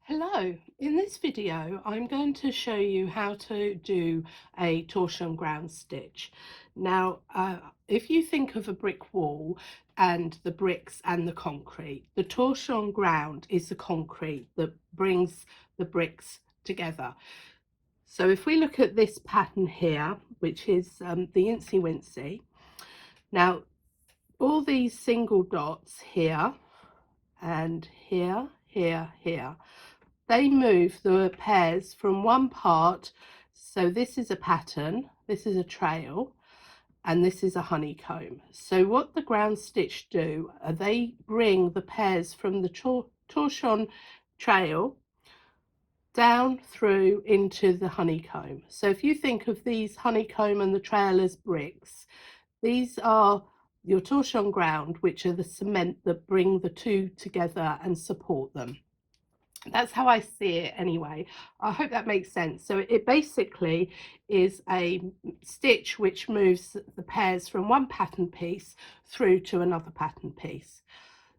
Hello, in this video I'm going to show you how to do a torsion ground stitch. Now if you think of a brick wall and the bricks and the concrete, the torsion ground is the concrete that brings the bricks together. So if we look at this pattern here, which is the Incy Wincy, now all these single dots here and here, here, they move the pairs from one part. So this is a pattern, this is a trail, and this is a honeycomb. So what the ground stitch do, they bring the pairs from the torsion trail down through into the honeycomb. So if you think of these honeycomb and the trail as bricks, these are your torsion ground, which are the cement that bring the two together and support them. That's how I see it anyway. I hope that makes sense. So it basically is a stitch which moves the pairs from one pattern piece through to another pattern piece.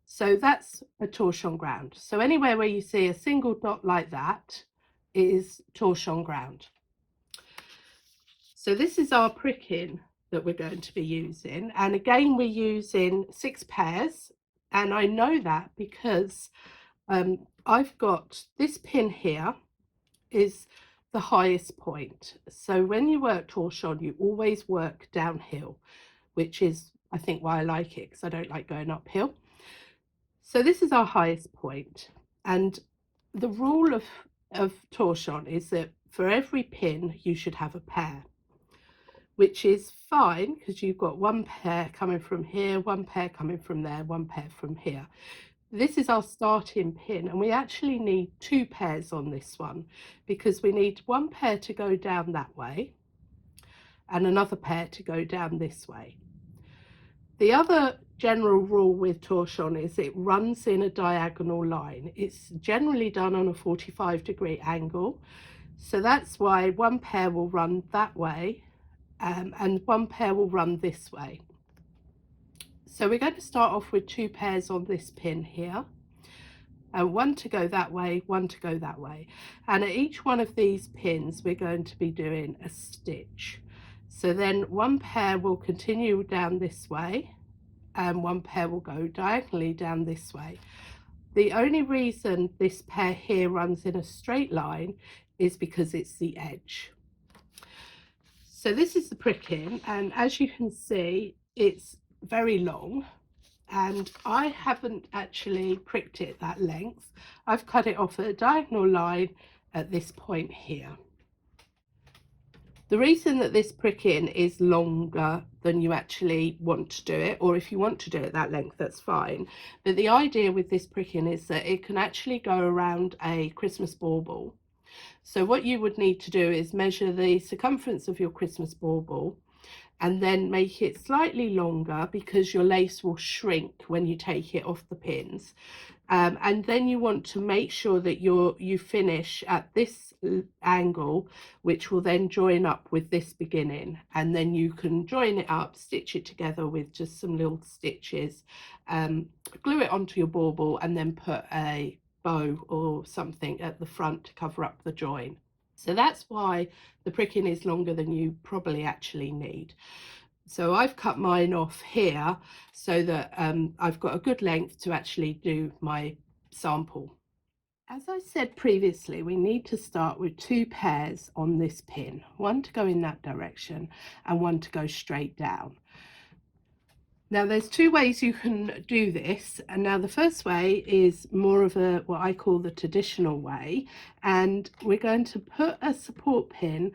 So that's a torsion ground. So anywhere where you see a single dot like that is torsion ground. So this is our pricking that we're going to be using. And again, we're using 6 pairs. And I know that because I've got this pin here is the highest point. So when you work torsion, you always work downhill, which is, I think, why I like it, because I don't like going uphill. So this is our highest point. And the rule of torsion is that for every pin, you should have a pair, which is fine because you've got one pair coming from here, one pair coming from there, one pair from here. This is our starting pin, and we actually need 2 pairs on this one because we need one pair to go down that way and another pair to go down this way. The other general rule with torsion is it runs in a diagonal line. It's generally done on a 45-degree angle, so that's why one pair will run that way and one pair will run this way. So we're going to start off with 2 pairs on this pin here, and one to go that way, one to go that way. And at each one of these pins, we're going to be doing a stitch. So then one pair will continue down this way, and one pair will go diagonally down this way. The only reason this pair here runs in a straight line is because it's the edge. So this is the pricking, and as you can see, it's very long, and I haven't actually pricked it that length. I've cut it off at a diagonal line at this point here. The reason that this pricking is longer than you actually want to do it, or if you want to do it that length, that's fine, but the idea with this pricking is that it can actually go around a Christmas bauble. So what you would need to do is measure the circumference of your Christmas bauble and then make it slightly longer because your lace will shrink when you take it off the pins. And then you want to make sure that you finish at this angle, which will then join up with this beginning, and then you can join it up, stitch it together with just some little stitches, glue it onto your bauble, and then put a bow or something at the front to cover up the join. So that's why the pricking is longer than you probably actually need. So I've cut mine off here so that I've got a good length to actually do my sample. As I said previously, we need to start with 2 pairs on this pin, one to go in that direction and one to go straight down. Now there's 2 ways you can do this, and now the first way is more of a what I call the traditional way, and we're going to put a support pin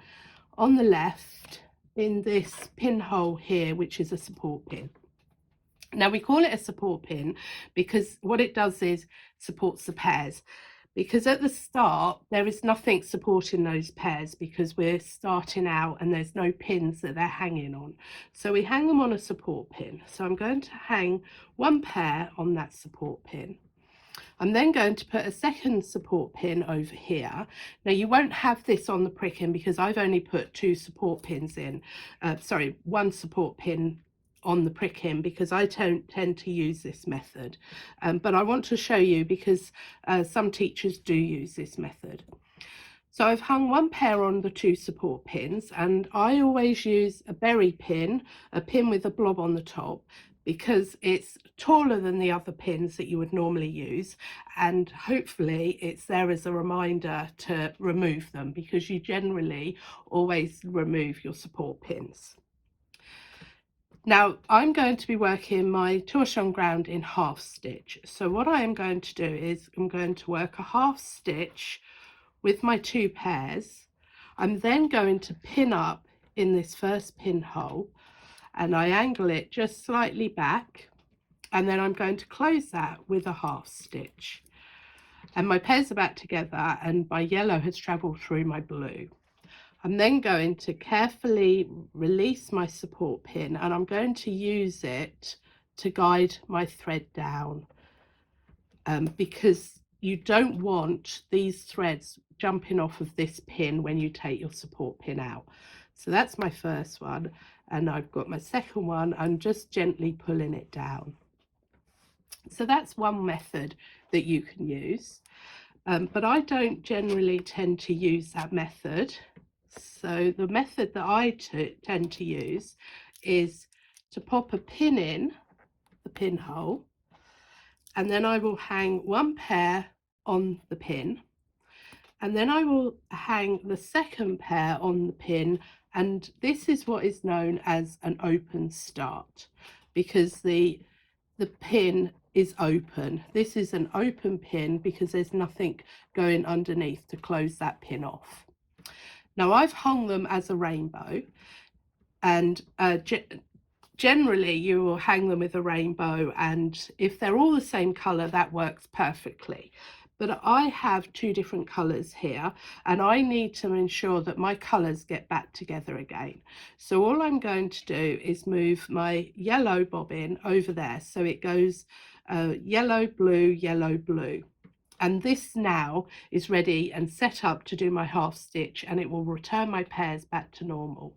on the left in this pinhole here, which is a support pin. Now we call it a support pin because what it does is supports the pairs, because at the start there is nothing supporting those pairs because we're starting out and there's no pins that they're hanging on. So we hang them on a support pin. So I'm going to hang one pair on that support pin. I'm then going to put a second support pin over here. Now you won't have this on the pricking because I've only put 2 support pins in, one support pin on the prick-in because I don't tend to use this method, but I want to show you because some teachers do use this method. So I've hung one pair on the 2 support pins, and I always use a berry pin, a pin with a blob on the top, because it's taller than the other pins that you would normally use, and hopefully it's there as a reminder to remove them, because you generally always remove your support pins. Now I'm going to be working my torchon ground in half stitch. So what I am going to do is I'm going to work a half stitch with my 2 pairs. I'm then going to pin up in this first pinhole, and I angle it just slightly back, and then I'm going to close that with a half stitch. And my pairs are back together, and my yellow has travelled through my blue. I'm then going to carefully release my support pin, and I'm going to use it to guide my thread down, because you don't want these threads jumping off of this pin when you take your support pin out. So that's my first one, and I've got my second one. I'm just gently pulling it down. So that's one method that you can use, but I don't generally tend to use that method. So the method that I tend to use is to pop a pin in the pinhole, and then I will hang one pair on the pin, and then I will hang the second pair on the pin, and this is what is known as an open start, because the pin is open. This is an open pin because there's nothing going underneath to close that pin off. Now I've hung them as a rainbow, and generally you will hang them with a rainbow, and if they're all the same colour, that works perfectly. But I have 2 different colours here, and I need to ensure that my colours get back together again. So all I'm going to do is move my yellow bobbin over there, so it goes yellow, blue, yellow, blue. And this now is ready and set up to do my half stitch, and it will return my pairs back to normal.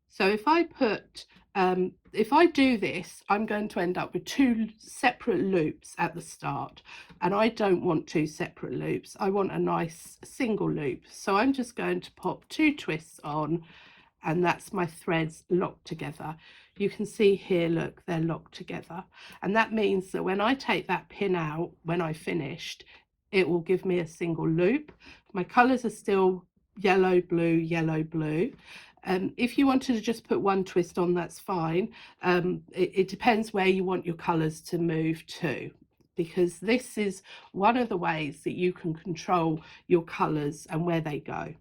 So if I do this, I'm going to end up with 2 separate loops at the start, and I don't want 2 separate loops. I want a nice single loop. So I'm just going to pop 2 twists on, and that's my threads locked together. You can see here, look, they're locked together. And that means that when I take that pin out, when I finished, it will give me a single loop. My colours are still yellow, blue, yellow, blue. If you wanted to just put 1 twist on, that's fine. It depends where you want your colours to move to, because this is one of the ways that you can control your colours and where they go.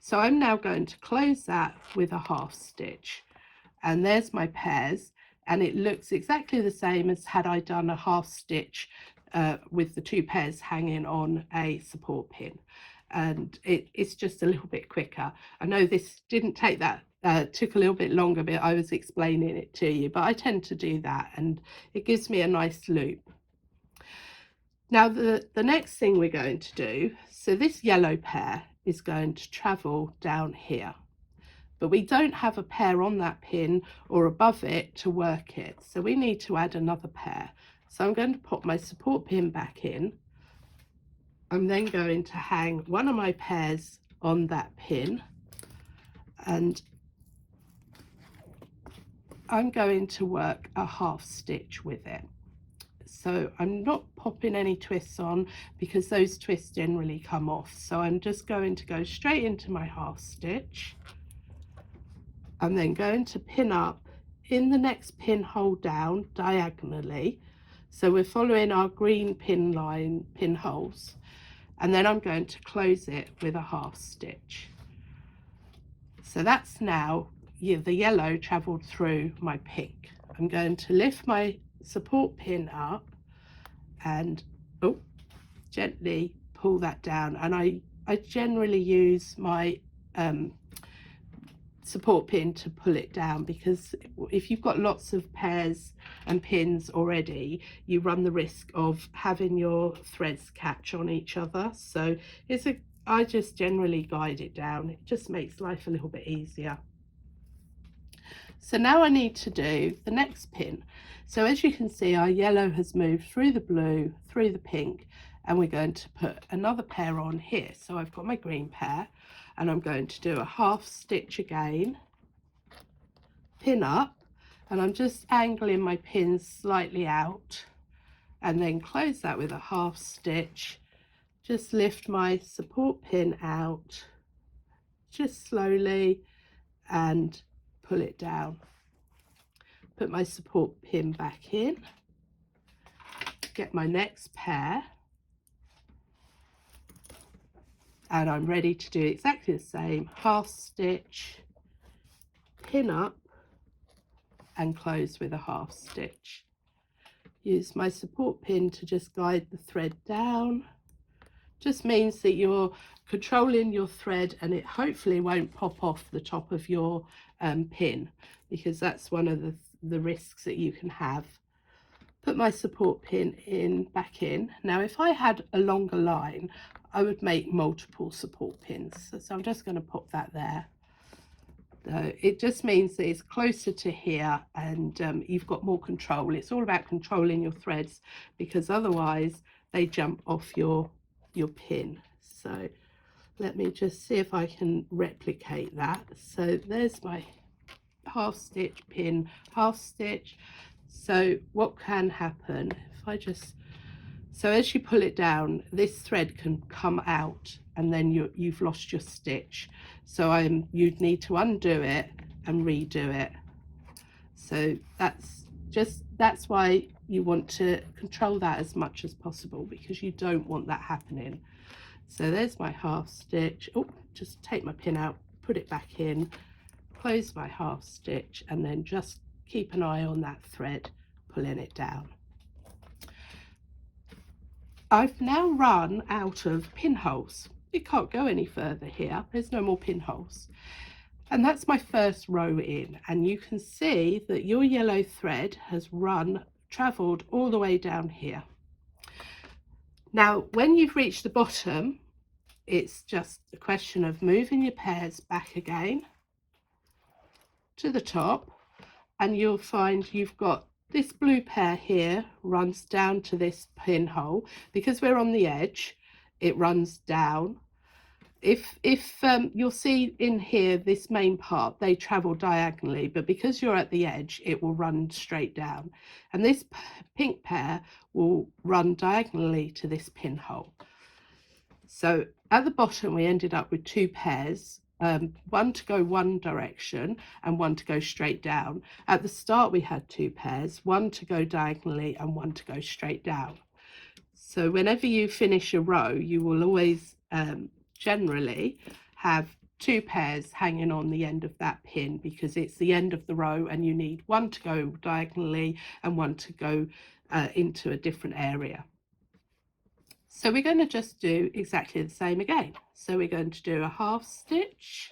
So I'm now going to close that with a half stitch, and there's my pairs, and it looks exactly the same as had I done a half stitch with the 2 pairs hanging on a support pin. And it's just a little bit quicker. I know this didn't take that, took a little bit longer, but I was explaining it to you, but I tend to do that, and it gives me a nice loop. Now the next thing we're going to do, so this yellow pair is going to travel down here, but we don't have a pair on that pin or above it to work it, so we need to add another pair. So I'm going to pop my support pin back in. I'm then going to hang one of my pairs on that pin, and I'm going to work a half stitch with it. So I'm not popping any twists on because those twists generally come off. So I'm just going to go straight into my half stitch. I'm then going to pin up in the next pinhole down diagonally. So we're following our green pin line pinholes. And then I'm going to close it with a half stitch. So that's now the yellow travelled through my pink. I'm going to lift my support pin up and gently pull that down, and I generally use my support pin to pull it down, because if you've got lots of pairs and pins already, you run the risk of having your threads catch on each other. So I just generally guide it down. It just makes life a little bit easier. So now I need to do the next pin. So as you can see, our yellow has moved through the blue, through the pink, and we're going to put another pair on here. So I've got my green pair, and I'm going to do a half stitch again, pin up, and I'm just angling my pins slightly out, and then close that with a half stitch. Just lift my support pin out, just slowly, and pull it down. Put my support pin back in, get my next pair, and I'm ready to do exactly the same. Half stitch, pin up, and close with a half stitch. Use my support pin to just guide the thread down. Just means that you're controlling your thread, and it hopefully won't pop off the top of your pin, because that's one of the risks that you can have. Put my support pin back in. Now if I had a longer line, I would make multiple support pins, so I'm just going to pop that there. So it just means that it's closer to here, and you've got more control. It's all about controlling your threads, because otherwise they jump off your pin. So let me just see if I can replicate that. So there's my half stitch, pin, half stitch. So what can happen if I just, so as you pull it down, this thread can come out, and then you've lost your stitch. So you'd need to undo it and redo it. So that's why you want to control that as much as possible, because you don't want that happening. So there's my half stitch. Oh, just take my pin out, put it back in, close my half stitch, and then just keep an eye on that thread, pulling it down. I've now run out of pinholes. It can't go any further here. There's no more pinholes. And that's my first row in, and you can see that your yellow thread has travelled all the way down here. Now when you've reached the bottom, it's just a question of moving your pairs back again to the top, and you'll find you've got this blue pair here runs down to this pinhole. Because we're on the edge, it runs down. If you'll see in here, this main part, they travel diagonally, but because you're at the edge, it will run straight down. And this pink pair will run diagonally to this pinhole. So at the bottom, we ended up with two pairs, one to go one direction and one to go straight down. At the start, we had two pairs, one to go diagonally and one to go straight down. So whenever you finish a row, you will always generally have two pairs hanging on the end of that pin, because it's the end of the row and you need one to go diagonally and one to go into a different area. So we're going to just do exactly the same again. So we're going to do a half stitch,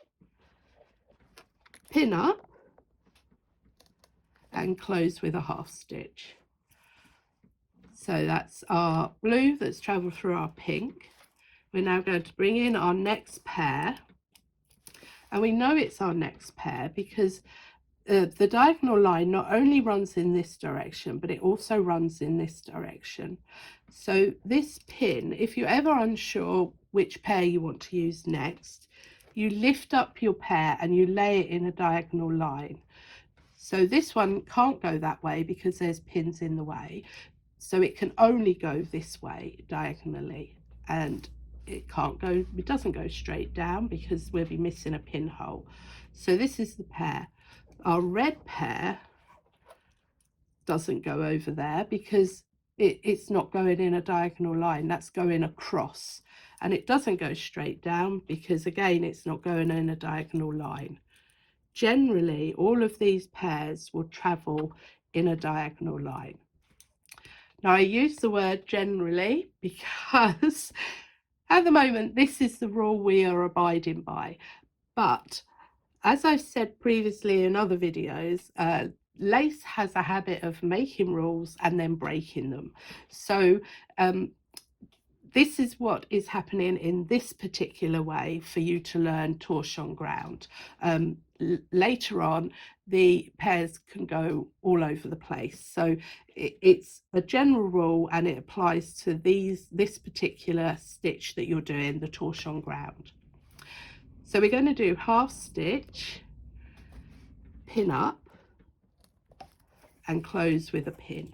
pin up, and close with a half stitch. So that's our blue that's travelled through our pink. We're now going to bring in our next pair, and we know it's our next pair because the diagonal line not only runs in this direction, but it also runs in this direction. So this pin, if you're ever unsure which pair you want to use next, you lift up your pair and you lay it in a diagonal line. So this one can't go that way because there's pins in the way, so it can only go this way diagonally, and it doesn't go straight down because we'll be missing a pinhole. So this is the pair. Our red pair doesn't go over there because it's not going in a diagonal line, that's going across, and it doesn't go straight down because again it's not going in a diagonal line. Generally all of these pairs will travel in a diagonal line. Now I use the word generally because at the moment this is the rule we are abiding by, but as I've said previously in other videos, lace has a habit of making rules and then breaking them. So this is what is happening in this particular way for you to learn torchon ground. later on the pairs can go all over the place. So it's a general rule, and it applies to this particular stitch that you're doing, the torchon ground. So we're going to do half stitch, pin up, and close with a pin.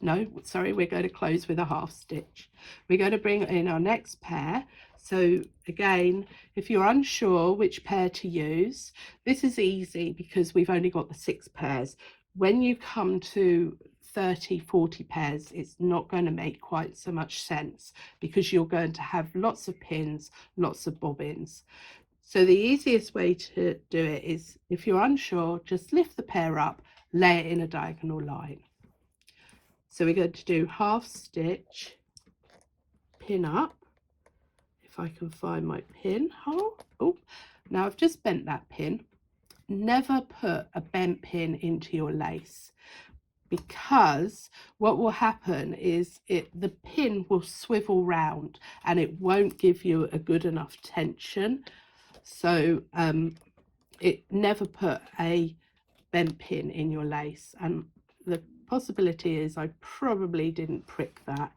No, sorry, we're going to close with a half stitch. We're going to bring in our next pair. So again, if you're unsure which pair to use, this is easy because we've only got the 6 pairs. When you come to 30, 40 pairs, it's not going to make quite so much sense because you're going to have lots of pins, lots of bobbins. So the easiest way to do it is, if you're unsure, just lift the pair up, lay it in a diagonal line. So we're going to do half stitch, pin up, if I can find my pin hole. Oh, now I've just bent that pin. Never put a bent pin into your lace, because what will happen is the pin will swivel round and it won't give you a good enough tension. So never put a bent pin in your lace, and the possibility is I probably didn't prick that.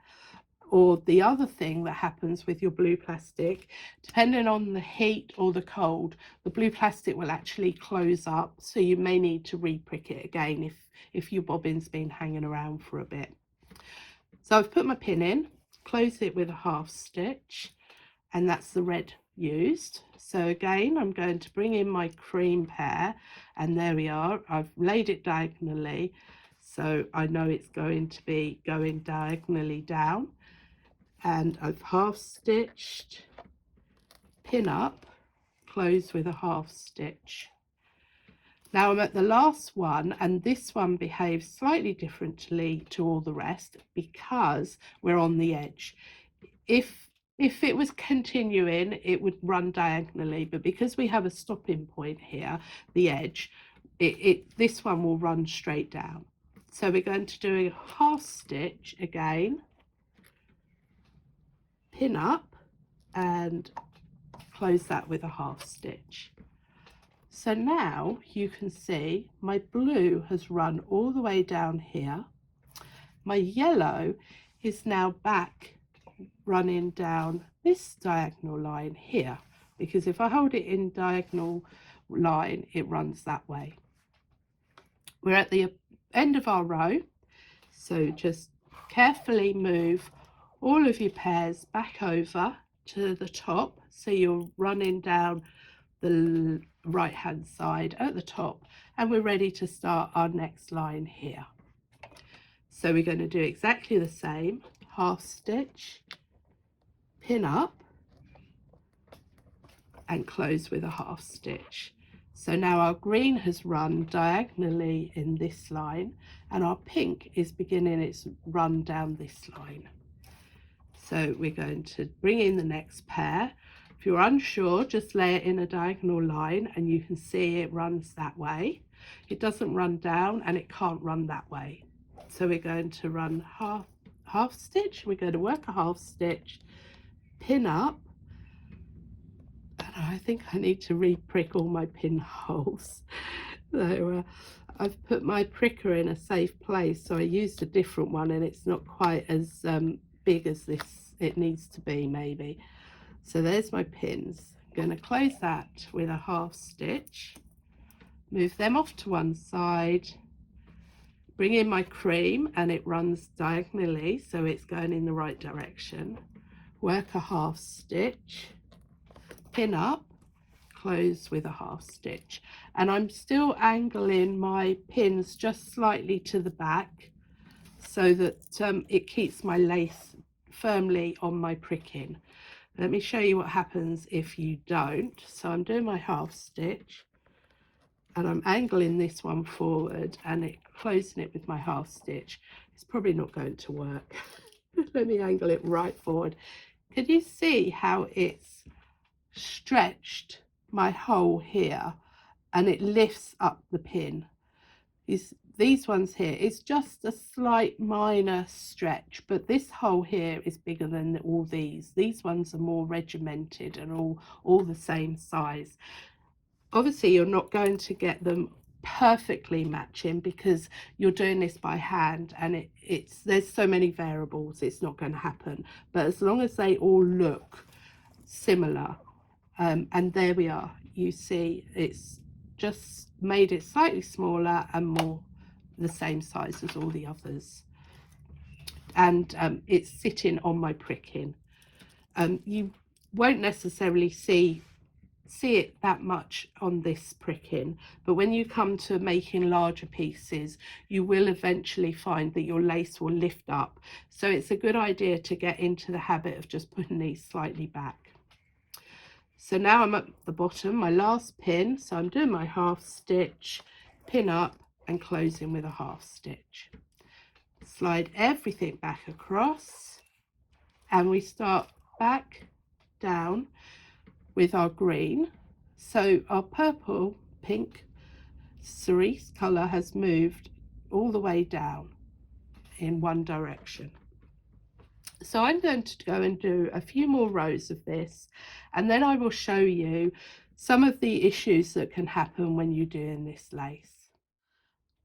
Or the other thing that happens with your blue plastic, depending on the heat or the cold, the blue plastic will actually close up, so you may need to re-prick it again if your bobbin's been hanging around for a bit. So I've put my pin in, close it with a half stitch, and that's the red used. So again, I'm going to bring in my cream pair, and there we are. I've laid it diagonally, so I know it's going to be going diagonally down, and I've half stitched, pin up, close with a half stitch. Now I'm at the last one, and this one behaves slightly differently to all the rest because we're on the edge. If it was continuing, it would run diagonally, but because we have a stopping point here, the edge, this one will run straight down. So we're going to do a half stitch again, pin up, and close that with a half stitch. So now you can see my blue has run all the way down here. My yellow is now back running down this diagonal line here, because if I hold it in diagonal line, it runs that way. We're at the end of our row, so just carefully move all of your pairs back over to the top, so you're running down the right hand side at the top, and we're ready to start our next line here. So we're going to do exactly the same, half stitch, pin up, and close with a half stitch. So now our green has run diagonally in this line, and our pink is beginning its run down this line. So we're going to bring in the next pair. If you're unsure, just lay it in a diagonal line, and you can see it runs that way. It doesn't run down, and it can't run that way. So we're going to run half stitch. We're going to work a half stitch, pin up, and I think I need to re-prick all my pinholes. So I've put my pricker in a safe place, so I used a different one, and it's not quite as big as it needs to be, maybe. So there's my pins. I'm going to close that with a half stitch, move them off to one side, bring in my cream, and it runs diagonally, so it's going in the right direction. Work a half stitch, pin up, close with a half stitch, and I'm still angling my pins just slightly to the back so that it keeps my lace firmly on my pricking. Let me show you what happens if you don't. So I'm doing my half stitch, and I'm angling this one forward and closing it with my half stitch. It's probably not going to work. Let me angle it right forward. Can you see how it's stretched my hole here, and it lifts up the pin? These ones here, it's just a slight minor stretch, but this hole here is bigger than all these. These ones are more regimented and all the same size. Obviously you're not going to get them perfectly matching because you're doing this by hand, and there's so many variables, it's not going to happen. But as long as they all look similar, and there we are, you see it's just made it slightly smaller and more the same size as all the others, and it's sitting on my pricking. You won't necessarily see it that much on this pricking, but when you come to making larger pieces, you will eventually find that your lace will lift up. So it's a good idea to get into the habit of just putting these slightly back. So now I'm at the bottom, my last pin, so I'm doing my half stitch, pin up and closing with a half stitch. Slide everything back across, and we start back down with our green. So our purple, pink, cerise colour has moved all the way down in one direction. So I'm going to go and do a few more rows of this, and then I will show you some of the issues that can happen when you're doing this lace.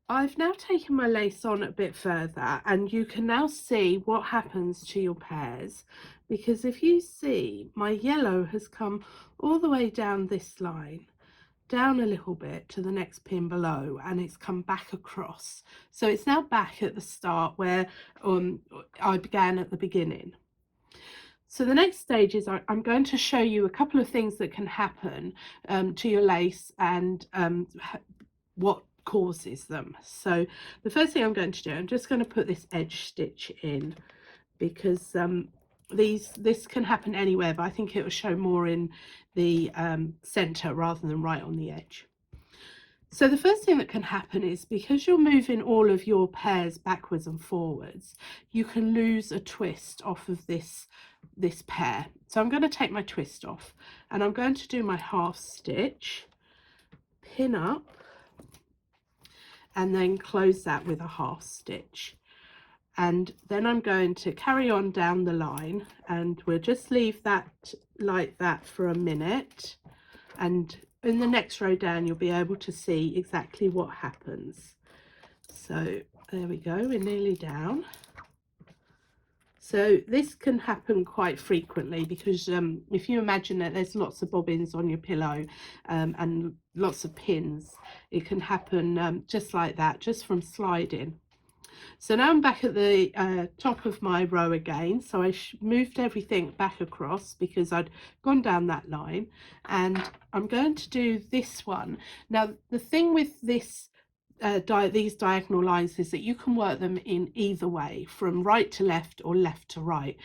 I've now taken my lace on a bit further, and you can now see what happens to your pairs, because if you see, my yellow has come all the way down this line, down a little bit to the next pin below, and it's come back across. So it's now back at the start where I began at the beginning. So the next stage is I'm going to show you a couple of things that can happen to your lace, and what causes them. So the first thing I'm going to do, I'm just going to put this edge stitch in, because this can happen anywhere, but I think it will show more in the center rather than right on the edge. So the first thing that can happen is, because you're moving all of your pairs backwards and forwards, you can lose a twist off of this pair. So I'm going to take my twist off, and I'm going to do my half stitch, pin up, and then close that with a half stitch. And then I'm going to carry on down the line, and we'll just leave that like that for a minute, and in the next row down you'll be able to see exactly what happens. So there we go, we're nearly down. So this can happen quite frequently, because if you imagine that there's lots of bobbins on your pillow and lots of pins, it can happen just like that, just from sliding. So now I'm back at the top of my row again. So I moved everything back across because I'd gone down that line, and I'm going to do this one. Now the thing with this these diagonal lines is that you can work them in either way, from right to left or left to right.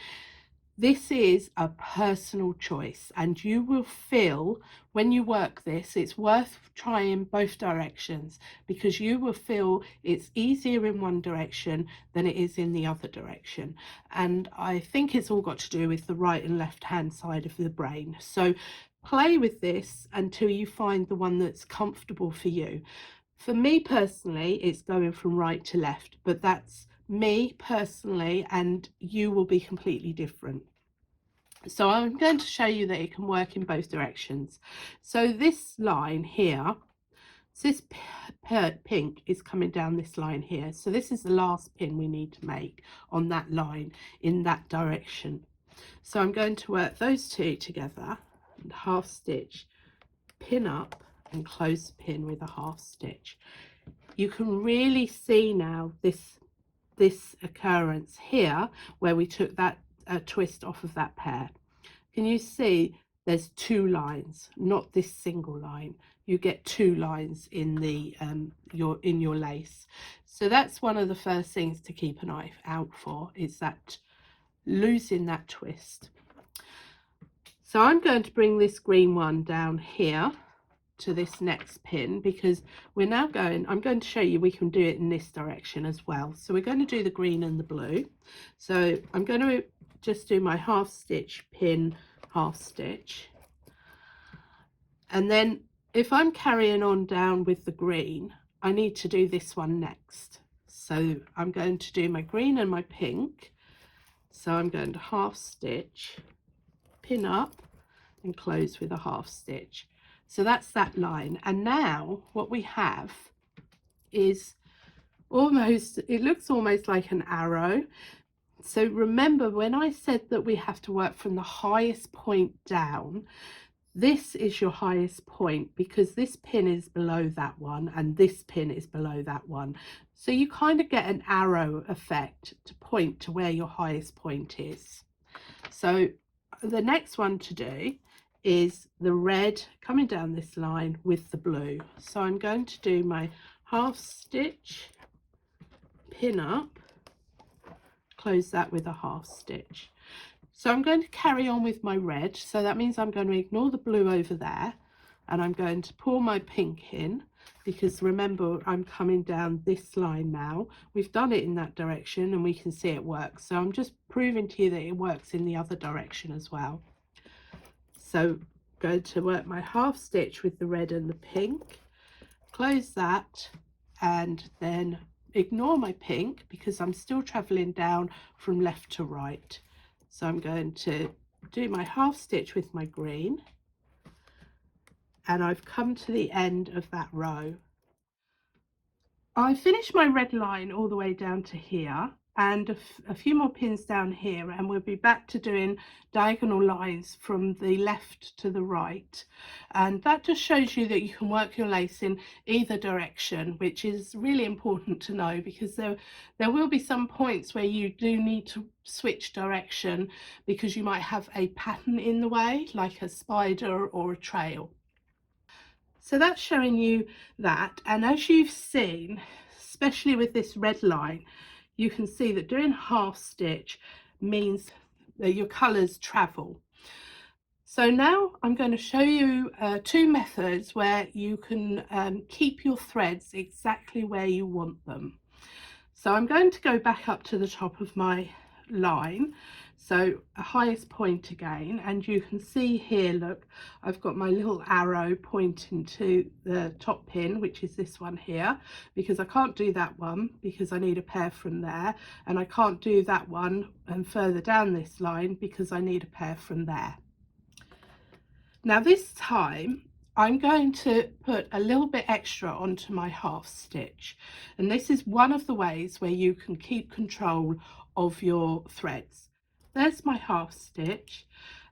This is a personal choice, and you will feel when you work this, it's worth trying both directions, because you will feel it's easier in one direction than it is in the other direction. And I think it's all got to do with the right and left hand side of the brain. So play with this until you find the one that's comfortable for you. For me personally, it's going from right to left, but that's me personally, and you will be completely different. So I'm going to show you that it can work in both directions. So this line here, this pink is coming down this line here. So this is the last pin we need to make on that line in that direction. So I'm going to work those two together and half stitch, pin up, and close the pin with a half stitch. You can really see now this occurrence here where we took that twist off of that pair. Can you see there's two lines, not this single line? You get two lines in the your lace. So that's one of the first things to keep an eye out for, is that losing that twist. So I'm going to bring this green one down here to this next pin, because we're now I'm going to show you we can do it in this direction as well. So we're going to do the green and the blue. So I'm going to just do my half stitch, pin, half stitch, and then if I'm carrying on down with the green, I need to do this one next. So I'm going to do my green and my pink. So I'm going to half stitch, pin up, and close with a half stitch. So that's that line. And now what we have is almost, it looks almost like an arrow. So remember when I said that we have to work from the highest point down, this is your highest point because this pin is below that one and this pin is below that one. So you kind of get an arrow effect to point to where your highest point is. So the next one to do is the red coming down this line with the blue. So I'm going to do my half stitch, pin up, close that with a half stitch. So I'm going to carry on with my red, so that means I'm going to ignore the blue over there and I'm going to pull my pink in, because remember I'm coming down this line now. We've done it in that direction and we can see it works, so I'm just proving to you that it works in the other direction as well. So I'm going to work my half stitch with the red and the pink, close that, and then ignore my pink because I'm still traveling down from left to right. So I'm going to do my half stitch with my green, and I've come to the end of that row. I finished my red line all the way down to here and a few more pins down here, and we'll be back to doing diagonal lines from the left to the right. And that just shows you that you can work your lace in either direction, which is really important to know, because there will be some points where you do need to switch direction because you might have a pattern in the way, like a spider or a trail. So that's showing you that, and as you've seen, especially with this red line, you can see that doing half stitch means that your colours travel. So now I'm going to show you two methods where you can keep your threads exactly where you want them. So I'm going to go back up to the top of my line, so a highest point again, and you can see here, look, I've got my little arrow pointing to the top pin, which is this one here, because I can't do that one because I need a pair from there, and I can't do that one and further down this line because I need a pair from there. Now this time I'm going to put a little bit extra onto my half stitch, and this is one of the ways where you can keep control of your threads. There's my half stitch,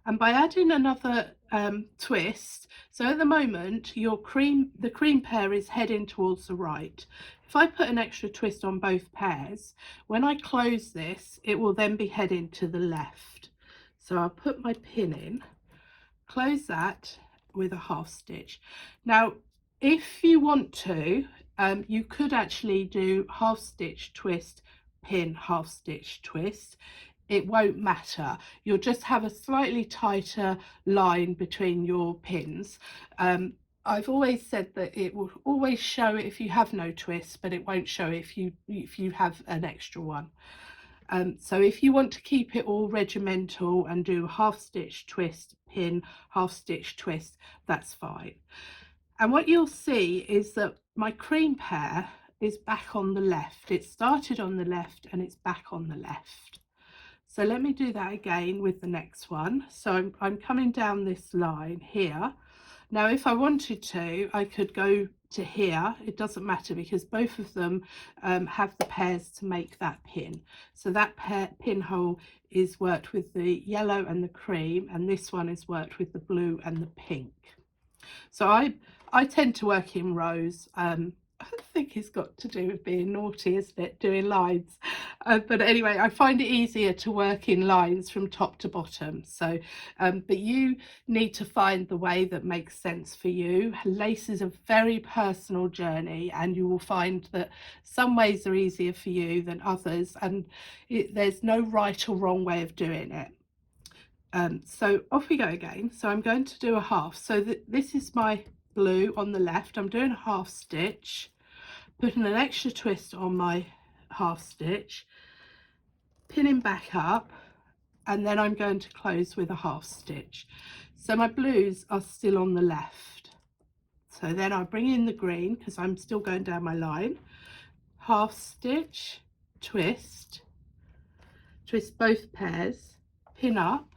and by adding another twist, so at the moment the cream pair is heading towards the right. If I put an extra twist on both pairs, when I close this, it will then be heading to the left. So I'll put my pin in, close that with a half stitch. Now if you want to, you could actually do half stitch twist, pin, half stitch twist. It won't matter, you'll just have a slightly tighter line between your pins. I've always said that it will always show if you have no twist, but it won't show if you have an extra one. So if you want to keep it all regimental and do half stitch twist, pin, half stitch twist, that's fine. And what you'll see is that my cream pair is back on the left. It started on the left and it's back on the left. So let me do that again with the next one. So I'm coming down this line here. Now if I wanted to, I could go to here. It doesn't matter because both of them have the pairs to make that pin. So that pinhole is worked with the yellow and the cream, and this one is worked with the blue and the pink. So I tend to work in rows. I think it's got to do with being naughty, isn't it, doing lines? But anyway, I find it easier to work in lines from top to bottom. So, but you need to find the way that makes sense for you. Lace is a very personal journey, and you will find that some ways are easier for you than others, and there's no right or wrong way of doing it. So off we go again. So I'm going to do a half. So this is my blue on the left. I'm doing a half stitch, putting an extra twist on my half stitch, pinning back up, and then I'm going to close with a half stitch. So my blues are still on the left. So then I'll bring in the green because I'm still going down my line, half stitch, twist both pairs, pin up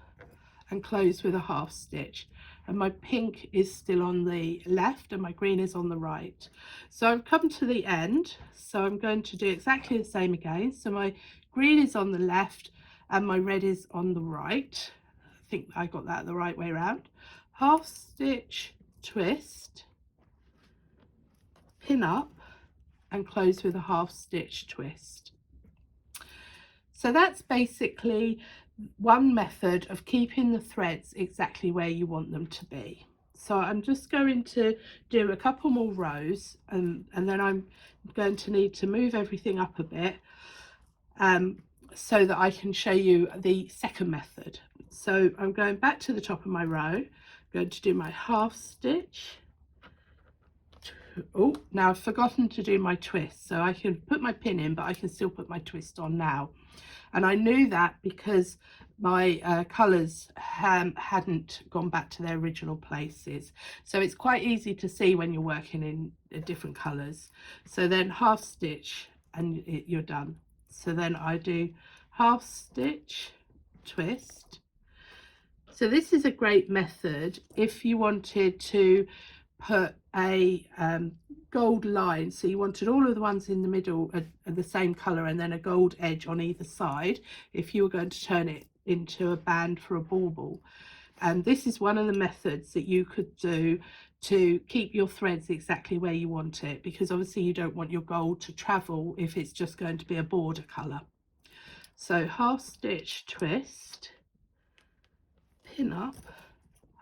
and close with a half stitch. and my pink is still on the left and my green is on the right. So I've come to the end, so I'm going to do exactly the same again. So my green is on the left and my red is on the right. I think I got that the right way around. Half stitch, twist, pin up and close with a half stitch twist. So that's basically one method of keeping the threads exactly where you want them to be. So I'm just going to do a couple more rows, and then I'm going to need to move everything up a bit so that I can show you the second method. So I'm going back to the top of my row, going to do my half stitch. Oh, now I've forgotten to do my twist, so I can put my pin in, but I can still put my twist on now. And I knew that because my colours hadn't gone back to their original places. So it's quite easy to see when you're working in different colours. So then half stitch and you're done. So then I do half stitch, twist. So this is a great method if you wanted to put a gold line, so you wanted all of the ones in the middle are the same color and then a gold edge on either side if you were going to turn it into a band for a bauble. And this is one of the methods that you could do to keep your threads exactly where you want it, because obviously you don't want your gold to travel if it's just going to be a border color. So half stitch, twist, pin up,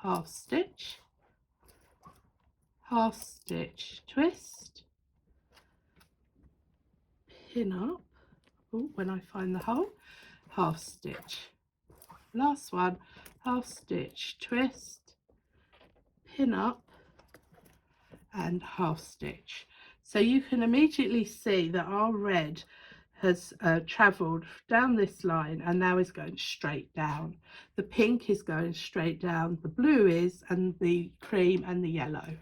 half stitch, half stitch, twist, pin up. Oh, when I find the hole, half stitch, last one, half stitch, twist, pin up and half stitch. So you can immediately see that our red has travelled down this line and now is going straight down. The pink is going straight down, the blue is, and the cream and the yellow.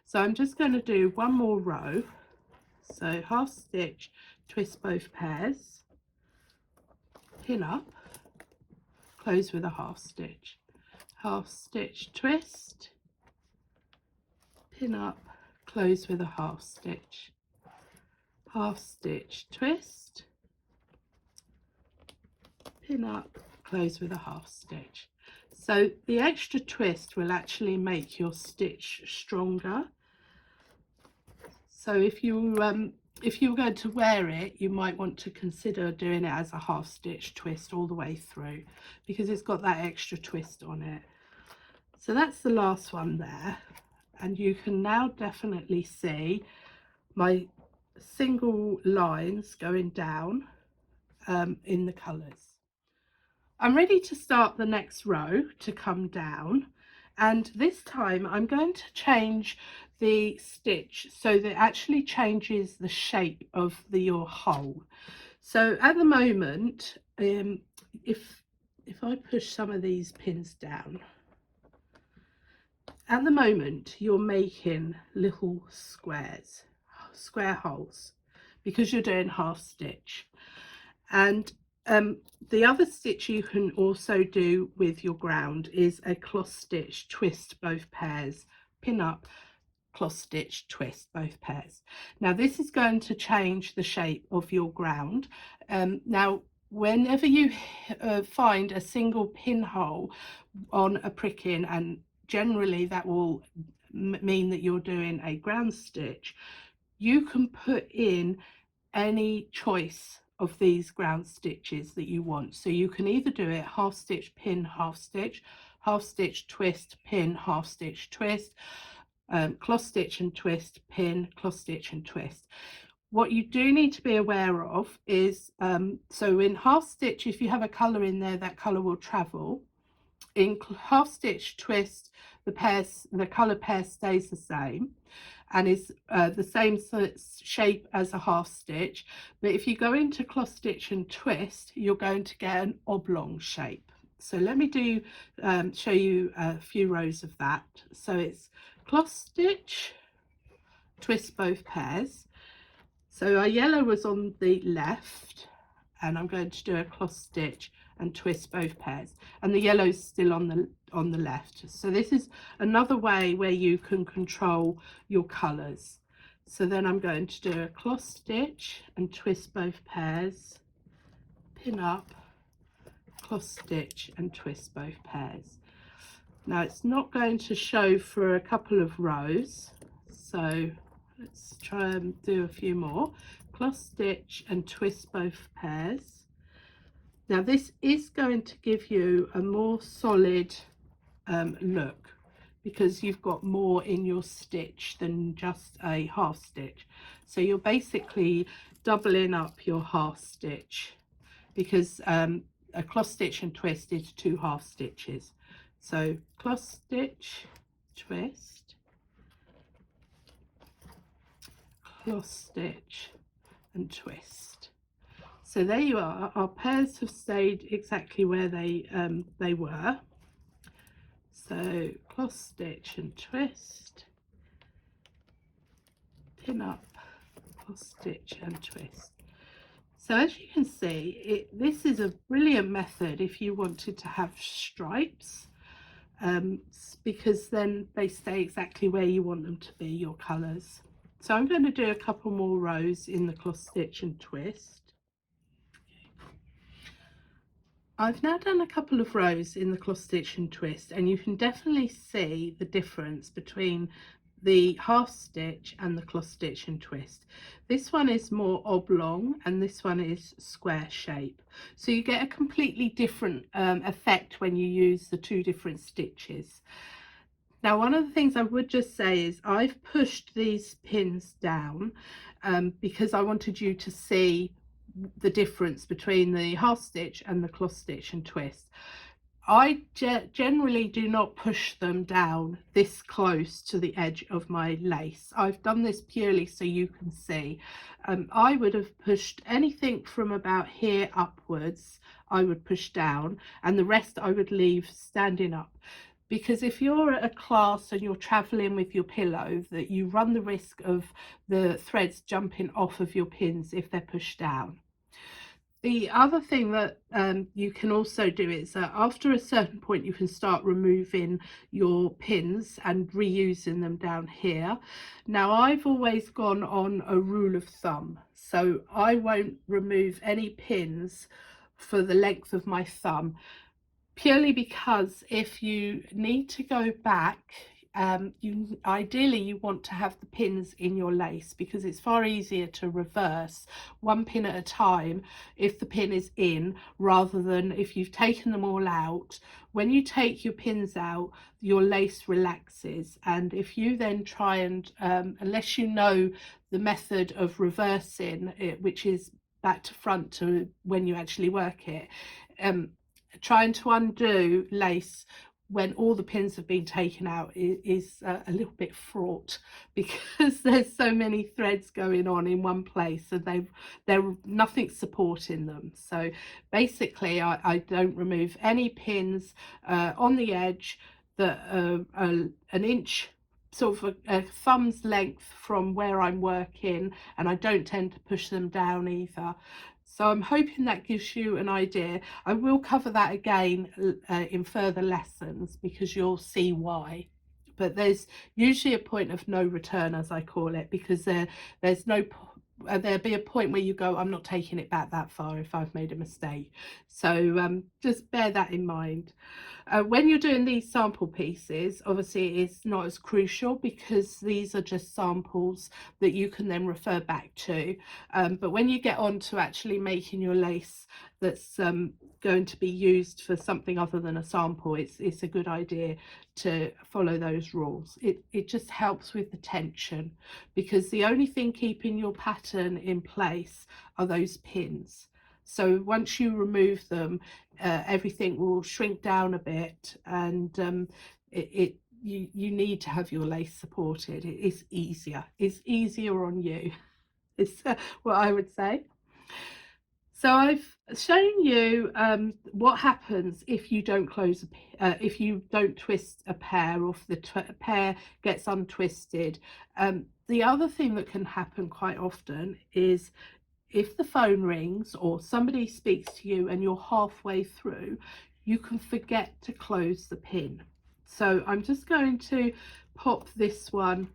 So I'm just going to do one more row. So half stitch, twist both pairs, pin up, close with a half stitch, half stitch, twist, pin up, close with a half stitch, half stitch, twist, pin up, close with a half stitch. So the extra twist will actually make your stitch stronger. So if you're going to wear it, you might want to consider doing it as a half stitch twist all the way through, because it's got that extra twist on it. So that's the last one there, and you can now definitely see my single lines going down in the colours. I'm ready to start the next row to come down, and this time I'm going to change the stitch so that it actually changes the shape of your hole. So at the moment, if I push some of these pins down, at the moment you're making little squares, square holes, because you're doing half stitch. And the other stitch you can also do with your ground is a cross stitch, twist both pairs, pin up, cross stitch, twist both pairs. Now this is going to change the shape of your ground. Now whenever you find a single pinhole on a pricking, and generally that will mean that you're doing a ground stitch, you can put in any choice of these ground stitches that you want. So you can either do it half stitch, pin, half stitch, twist, pin, half stitch, twist, cross stitch and twist, pin, cross stitch and twist. What you do need to be aware of is, so in half stitch, if you have a colour in there, that colour will travel. In half stitch twist, the colour pair stays the same and is the same shape as a half stitch, but if you go into cross stitch and twist, you're going to get an oblong shape. So let me show you a few rows of that. So it's cross stitch, twist both pairs. So our yellow was on the left and I'm going to do a cross stitch and twist both pairs, and the yellow's still on the left. So this is another way where you can control your colors. So then I'm going to do a cross stitch and twist both pairs, pin up, cross stitch and twist both pairs. Now it's not going to show for a couple of rows, so let's try and do a few more. Cross stitch and twist both pairs. Now this is going to give you a more solid look, because you've got more in your stitch than just a half stitch. So you're basically doubling up your half stitch, because a cross stitch and twist is 2 half stitches. So cross stitch, twist, cross stitch and twist. So there you are. Our pairs have stayed exactly where they were. So cross stitch and twist, pin up, cross stitch and twist. So as you can see, this is a brilliant method if you wanted to have stripes, because then they stay exactly where you want them to be, your colours. So I'm going to do a couple more rows in the cross stitch and twist. I've now done a couple of rows in the cross stitch and twist, and you can definitely see the difference between the half stitch and the cross stitch and twist. This one is more oblong and this one is square shape, so you get a completely different effect when you use the 2 different stitches. Now one of the things I would just say is I've pushed these pins down because I wanted you to see the difference between the half stitch and the cross stitch and twist. I generally do not push them down this close to the edge of my lace. I've done this purely so you can see. I would have pushed anything from about here upwards, I would push down, and the rest I would leave standing up. Because if you're at a class and you're traveling with your pillow, that you run the risk of the threads jumping off of your pins if they're pushed down. The other thing that you can also do is that after a certain point you can start removing your pins and reusing them down here. Now I've always gone on a rule of thumb, so I won't remove any pins for the length of my thumb, purely because if you need to go back, ideally you want to have the pins in your lace, because it's far easier to reverse 1 pin at a time if the pin is in, rather than if you've taken them all out. When you take your pins out, your lace relaxes, and if you then try and unless you know the method of reversing it, which is back to front to when you actually work it, trying to undo lace when all the pins have been taken out is a little bit fraught, because there's so many threads going on in one place and they're nothing supporting them. So basically I don't remove any pins on the edge that are an inch, sort of a thumb's length from where I'm working, and I don't tend to push them down either. So I'm hoping that gives you an idea. I will cover that again in further lessons, because you'll see why. But there's usually a point of no return, as I call it, because there'll be a point where you go, I'm not taking it back that far if I've made a mistake. So just bear that in mind. When you're doing these sample pieces, obviously it's not as crucial, because these are just samples that you can then refer back to. But when you get on to actually making your lace that's going to be used for something other than a sample, it's a good idea to follow those rules. It just helps with the tension, because the only thing keeping your pattern in place are those pins. So once you remove them, everything will shrink down a bit, and you need to have your lace supported. It's easier on you, is what I would say. So I've shown you what happens if you don't if you don't twist a pair, or if the pair gets untwisted. The other thing that can happen quite often is if the phone rings or somebody speaks to you and you're halfway through, you can forget to close the pin. So I'm just going to pop this one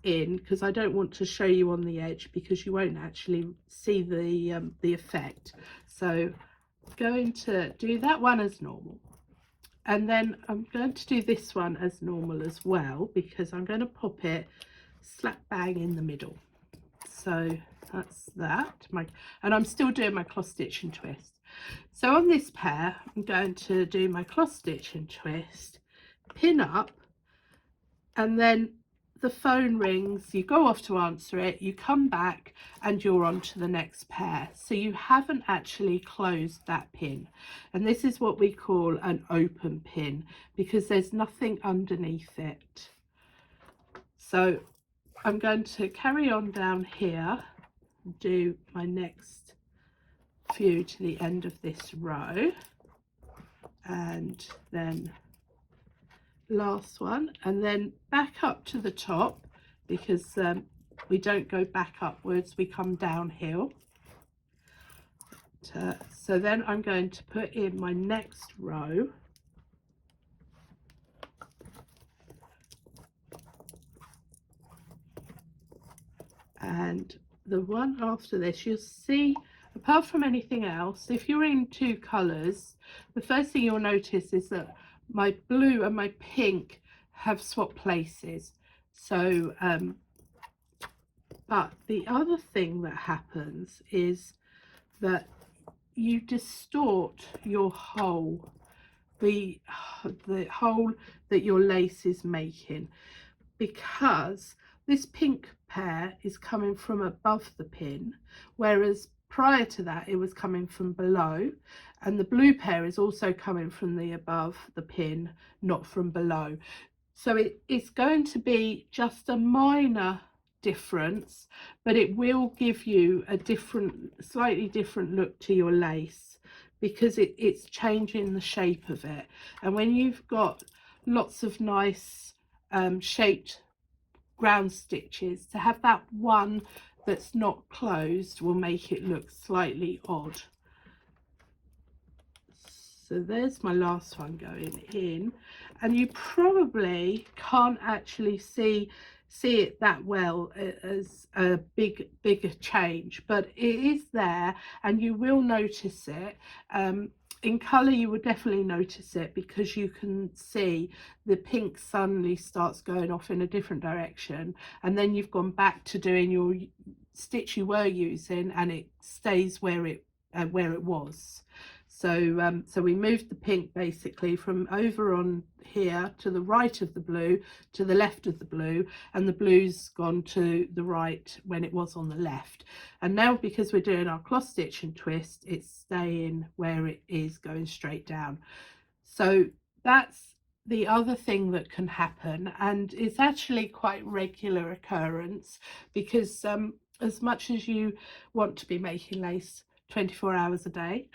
in because I don't want to show you on the edge because you won't actually see the effect. So I'm going to do that one as normal, and then I'm going to do this one as normal as well because I'm going to pop it slap bang in the middle. So that's that. And I'm still doing my cross stitch and twist. So on this pair, I'm going to do my cross stitch and twist, pin up, and then the phone rings, you go off to answer it, you come back and you're on to the next pair. So you haven't actually closed that pin. And this is what we call an open pin because there's nothing underneath it. So I'm going to carry on down here, do my next few to the end of this row, and then last one, and then back up to the top because we don't go back upwards, we come downhill. So then I'm going to put in my next row, and the one after this, you'll see, apart from anything else, if you're in two colours, the first thing you'll notice is that my blue and my pink have swapped places. So but the other thing that happens is that you distort your hole, the hole that your lace is making, because this pink pair is coming from above the pin, whereas prior to that it was coming from below, and the blue pair is also coming from the above the pin, not from below. So it's going to be just a minor difference, but it will give you a slightly different look to your lace because it's changing the shape of it. And when you've got lots of nice shaped ground stitches, to have that one that's not closed will make it look slightly odd. So there's my last one going in, and you probably can't actually see it that well as a bigger change, but it is there and you will notice it. In colour you would definitely notice it because you can see the pink suddenly starts going off in a different direction, and then you've gone back to doing your stitch you were using and it stays where it was. So so we moved the pink basically from over on here to the right of the blue to the left of the blue, and the blue's gone to the right when it was on the left. And now because we're doing our cross stitch and twist, it's staying where it is, going straight down. So that's the other thing that can happen, and it's actually quite regular occurrence because as much as you want to be making lace 24 hours a day,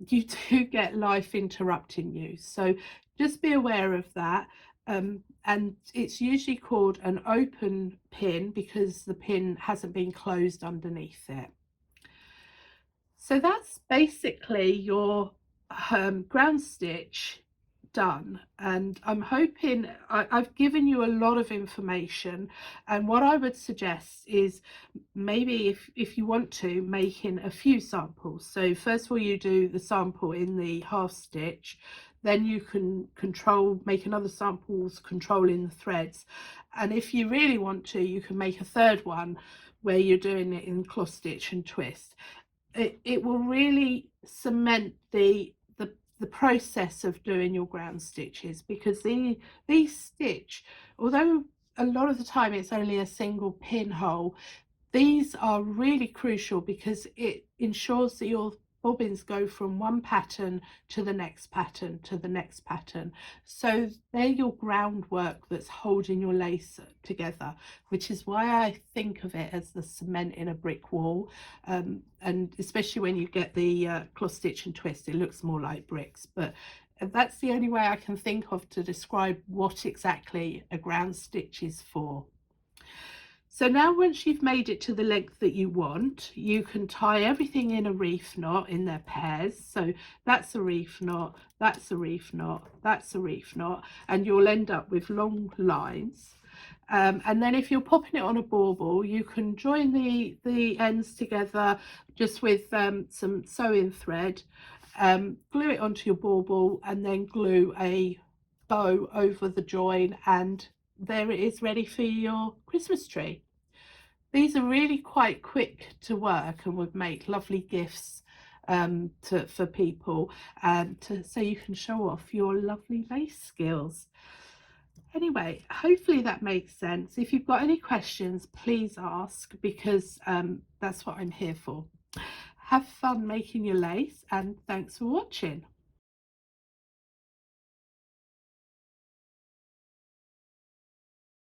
you do get life interrupting you. So just be aware of that. And it's usually called an open pin because the pin hasn't been closed underneath it. So that's basically your ground stitch done, and I'm hoping I've given you a lot of information, and what I would suggest is maybe if you want to, making a few samples. So first of all you do the sample in the half stitch, then you can make another samples controlling the threads, and if you really want to you can make a third one where you're doing it in cross stitch and twist. It will really cement the process of doing your ground stitches, because these stitch, although a lot of the time it's only a single pinhole, these are really crucial because it ensures that your bobbins go from one pattern to the next pattern to the next pattern. So they're your groundwork that's holding your lace together, which is why I think of it as the cement in a brick wall. And especially when you get the cross stitch and twist, it looks more like bricks, but that's the only way I can think of to describe what exactly a ground stitch is for. So now once you've made it to the length that you want, you can tie everything in a reef knot in their pairs. So that's a reef knot, that's a reef knot, that's a reef knot, and you'll end up with long lines. And then if you're popping it on a bauble, you can join the ends together just with some sewing thread, glue it onto your bauble, and then glue a bow over the join, and there it is, ready for your Christmas tree. These are really quite quick to work and would make lovely gifts for people, and so you can show off your lovely lace skills. Anyway, hopefully that makes sense. If you've got any questions, please ask, because that's what I'm here for. Have fun making your lace, and thanks for watching.